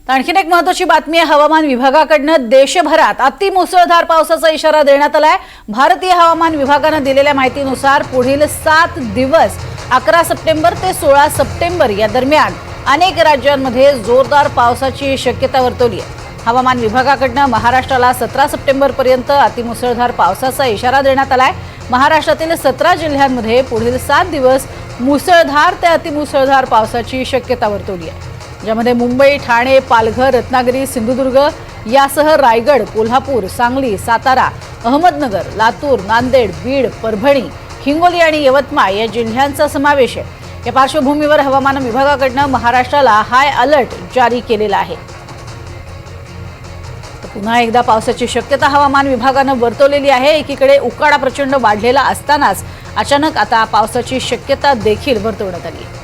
तर आणखीन एक महत्त्वाची बातमी आहे। हवामान विभागाकडून देशभरात अतिमुसळधार पावसाचा इशारा देण्यात आलाय। भारतीय हवामान विभागाने दिलेल्या माहितीनुसार पुढील 7 दिवस 11 सप्टेंबर ते 16 सप्टेंबर या दरम्यान अनेक राज्यांमध्ये जोरदार पावसाची शक्यता वर्तवली आहे। हवामान विभागाकडून महाराष्ट्राला 17 सप्टेंबर पर्यंत अतिमुसळधार पावसाचा इशारा देण्यात आलाय। महाराष्ट्रातील 17 जिल्ह्यांमध्ये पुढील 7 दिवस मुसळधार ते अतिमुसळधार पावसाची शक्यता वर्तवली आहे, ज्यामध्ये मुंबई, ठाणे, पालघर, रत्नागिरी, सिंधुदुर्ग यासह रायगड, कोल्हापूर, सांगली, सातारा, अहमदनगर, लातूर, नांदेड, बीड, परभणी, हिंगोली आणि यवतमाळ या जिल्ह्यांचा समावेश आहे। या पार्श्वभूमीवर हवामान विभागाकडून महाराष्ट्राला हाय अलर्ट जारी केलेला आहे। पुन्हा एकदा पावसाची शक्यता हवामान विभागाने वर्तवलेली आहे। एकीकडे उकाडा प्रचंड वाढलेला असतानाच अचानक आता पावसाची शक्यता देखील वर्तवण्यात आली आहे।